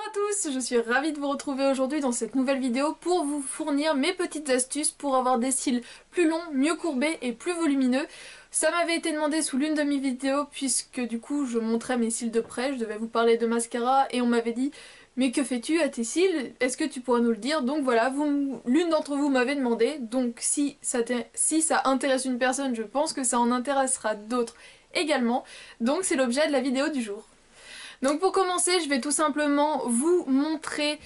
à tous, je suis ravie de vous retrouver aujourd'hui dans cette nouvelle vidéo pour vous fournir mes petites astuces pour avoir des cils plus longs, mieux courbés et plus volumineux. Ça m'avait été demandé sous l'une de mes vidéos puisque du coup je montrais mes cils de près, je devais vous parler de mascara et on m'avait dit mais que fais-tu à tes cils? Est-ce que tu pourras nous le dire? Donc voilà, l'une d'entre vous m'avait demandé, donc si ça intéresse une personne, je pense que ça en intéressera d'autres également. Donc c'est l'objet de la vidéo du jour. Donc pour commencer, je vais tout simplement vous montrer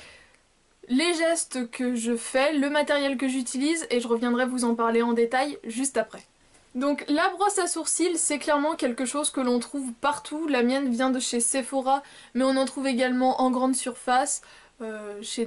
les gestes que je fais, le matériel que j'utilise et je reviendrai vous en parler en détail juste après. Donc la brosse à sourcils, c'est clairement quelque chose que l'on trouve partout. La mienne vient de chez Sephora, mais on en trouve également en grande surface, chez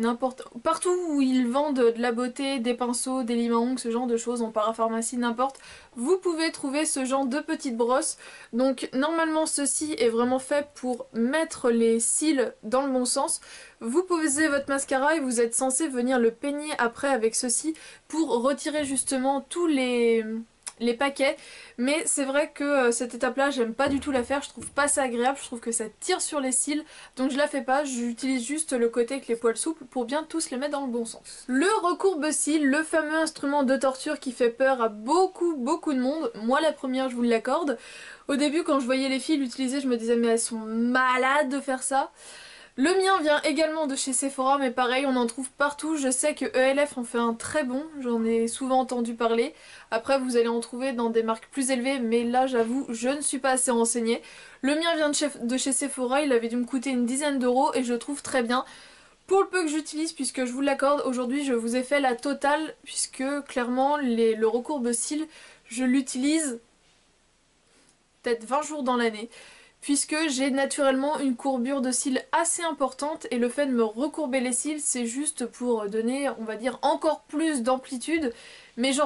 partout où ils vendent de la beauté, des pinceaux, des limes à ongles, ce genre de choses, en parapharmacie, n'importe. Vous pouvez trouver ce genre de petites brosses. Donc normalement ceci est vraiment fait pour mettre les cils dans le bon sens. Vous posez votre mascara et vous êtes censé venir le peigner après avec ceci pour retirer justement tous les paquets, mais c'est vrai que cette étape là j'aime pas du tout la faire, je trouve pas ça agréable, je trouve que ça tire sur les cils, donc je la fais pas, j'utilise juste le côté avec les poils souples pour bien tous les mettre dans le bon sens. Le recourbe-cils, le fameux instrument de torture qui fait peur à beaucoup de monde, moi la première je vous l'accorde. Au début quand je voyais les filles l'utiliser je me disais mais elles sont malades de faire ça. Le mien vient également de chez Sephora, mais pareil, on en trouve partout. Je sais que ELF en fait un très bon, j'en ai souvent entendu parler. Après, vous allez en trouver dans des marques plus élevées, mais là, j'avoue, je ne suis pas assez renseignée. Le mien vient de chez Sephora, il avait dû me coûter une dizaine d'euros et je le trouve très bien. Pour le peu que j'utilise, puisque je vous l'accorde, aujourd'hui, je vous ai fait la totale, puisque clairement, le recourbe-cils, je l'utilise peut-être 20 jours dans l'année, puisque j'ai naturellement une courbure de cils assez importante et le fait de me recourber les cils c'est juste pour donner, on va dire, encore plus d'amplitude, mais je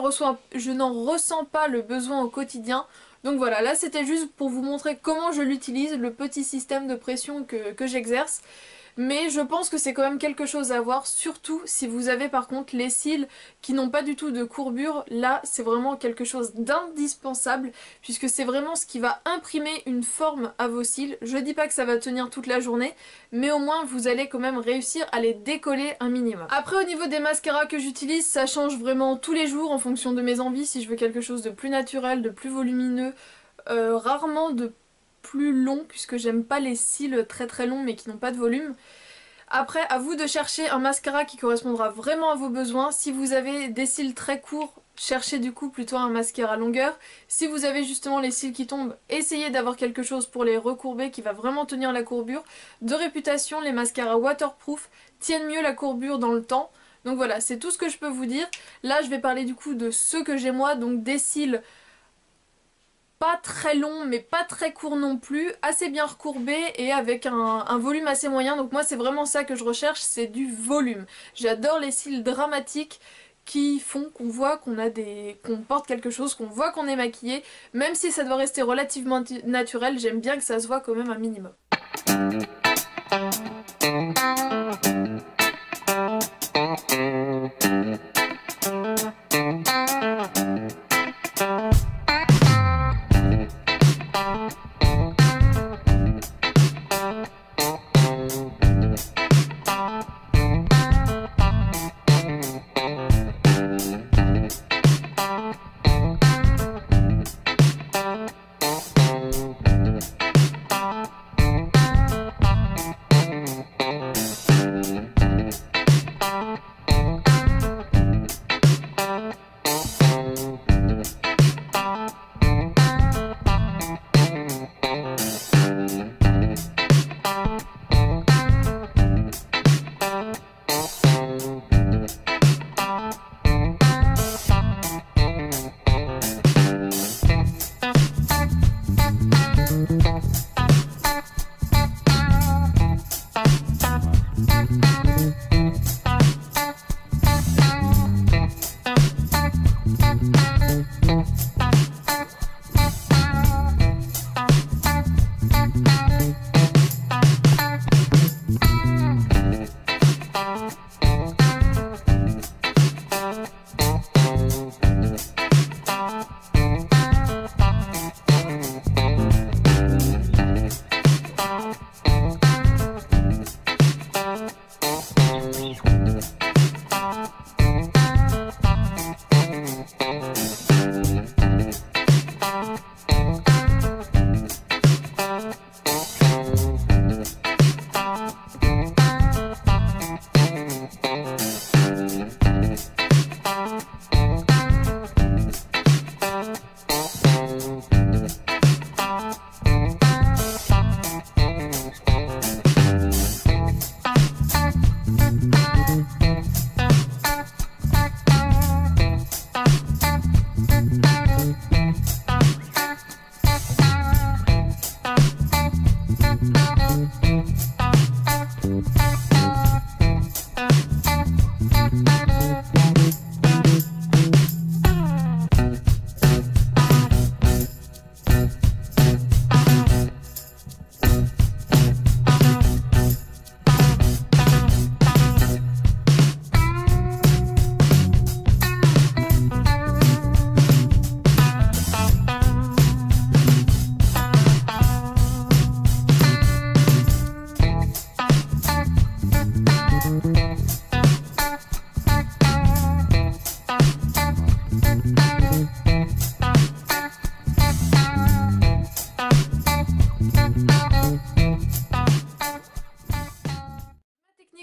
n'en ressens pas le besoin au quotidien. Donc voilà, là c'était juste pour vous montrer comment je l'utilise, le petit système de pression que j'exerce. Mais je pense que c'est quand même quelque chose à voir, surtout si vous avez par contre les cils qui n'ont pas du tout de courbure. Là c'est vraiment quelque chose d'indispensable puisque c'est vraiment ce qui va imprimer une forme à vos cils. Je dis pas que ça va tenir toute la journée, mais au moins vous allez quand même réussir à les décoller un minimum. Après au niveau des mascaras que j'utilise, ça change vraiment tous les jours en fonction de mes envies. Si je veux quelque chose de plus naturel, de plus volumineux, rarement de plus long puisque j'aime pas les cils très longs mais qui n'ont pas de volume. Après, à vous de chercher un mascara qui correspondra vraiment à vos besoins. Si vous avez des cils très courts, cherchez du coup plutôt un mascara longueur. Si vous avez justement les cils qui tombent, essayez d'avoir quelque chose pour les recourber qui va vraiment tenir la courbure. De réputation, les mascaras waterproof tiennent mieux la courbure dans le temps. Donc voilà, c'est tout ce que je peux vous dire. Là, je vais parler du coup de ceux que j'ai moi, donc des cils pas très long mais pas très court non plus, assez bien recourbé et avec un volume assez moyen. Donc moi c'est vraiment ça que je recherche, c'est du volume. J'adore les cils dramatiques qui font qu'on voit qu'on porte quelque chose, qu'on voit qu'on est maquillé. Même si ça doit rester relativement naturel, j'aime bien que ça se voit quand même un minimum.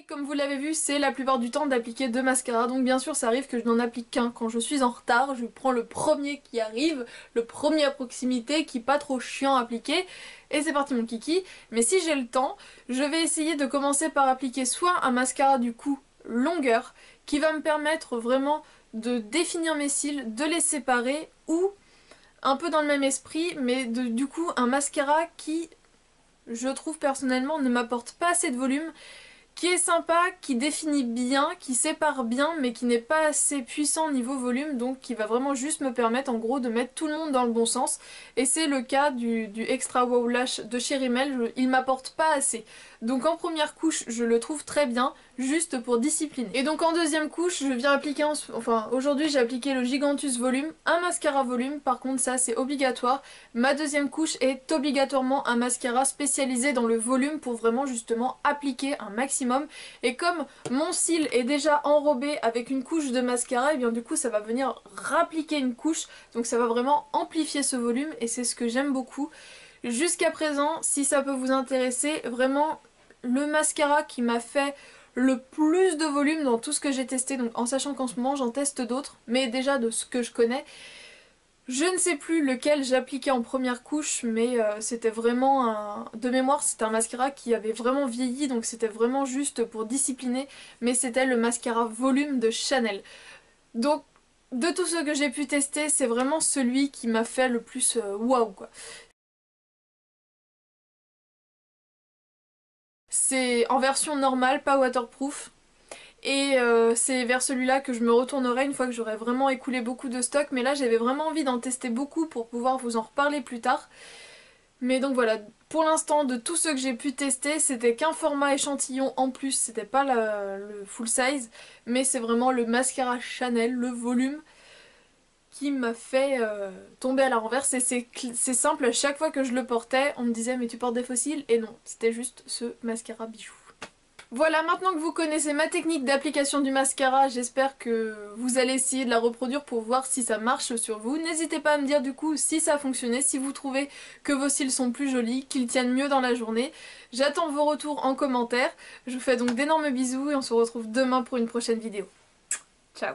Comme vous l'avez vu, c'est la plupart du temps d'appliquer 2 mascaras, donc bien sûr ça arrive que je n'en applique qu'un. Quand je suis en retard, je prends le premier qui arrive, le premier à proximité, qui est pas trop chiant à appliquer, et c'est parti mon kiki. Mais si j'ai le temps, je vais essayer de commencer par appliquer soit un mascara du coup longueur, qui va me permettre vraiment de définir mes cils, de les séparer, ou un peu dans le même esprit, mais du coup un mascara qui, je trouve personnellement, ne m'apporte pas assez de volume, qui est sympa, qui définit bien, qui sépare bien, mais qui n'est pas assez puissant niveau volume, donc qui va vraiment juste me permettre en gros de mettre tout le monde dans le bon sens. Et c'est le cas du Extra Wow Lash de chez Rimmel, il m'apporte pas assez. Donc en première couche, je le trouve très bien, juste pour discipliner. Et donc en deuxième couche, je viens appliquer, enfin aujourd'hui j'ai appliqué le Gigantus Volume, un mascara volume, par contre ça c'est obligatoire. Ma deuxième couche est obligatoirement un mascara spécialisé dans le volume pour vraiment justement appliquer un maximum. Et comme mon cil est déjà enrobé avec une couche de mascara, et bien du coup ça va venir rappliquer une couche, donc ça va vraiment amplifier ce volume et c'est ce que j'aime beaucoup. Jusqu'à présent, si ça peut vous intéresser, vraiment le mascara qui m'a fait le plus de volume dans tout ce que j'ai testé, donc en sachant qu'en ce moment j'en teste d'autres, mais déjà de ce que je connais. Je ne sais plus lequel j'appliquais en première couche, mais c'était vraiment un... De mémoire, c'était un mascara qui avait vraiment vieilli, donc c'était vraiment juste pour discipliner, mais c'était le mascara volume de Chanel. Donc, de tout ce que j'ai pu tester, c'est vraiment celui qui m'a fait le plus waouh quoi. C'est en version normale, pas waterproof. Et c'est vers celui-là que je me retournerai une fois que j'aurai vraiment écoulé beaucoup de stock. Mais là j'avais vraiment envie d'en tester beaucoup pour pouvoir vous en reparler plus tard. Mais donc voilà, pour l'instant de tout ce que j'ai pu tester, c'était qu'un format échantillon en plus. C'était pas le full size, mais c'est vraiment le mascara Chanel, le volume, qui m'a fait tomber à la renverse. Et c'est simple, à chaque fois que je le portais, on me disait mais tu portes des fossiles? Et non, c'était juste ce mascara bijou. Voilà, maintenant que vous connaissez ma technique d'application du mascara, j'espère que vous allez essayer de la reproduire pour voir si ça marche sur vous. N'hésitez pas à me dire du coup si ça a fonctionné, si vous trouvez que vos cils sont plus jolis, qu'ils tiennent mieux dans la journée. J'attends vos retours en commentaire. Je vous fais donc d'énormes bisous et on se retrouve demain pour une prochaine vidéo. Ciao!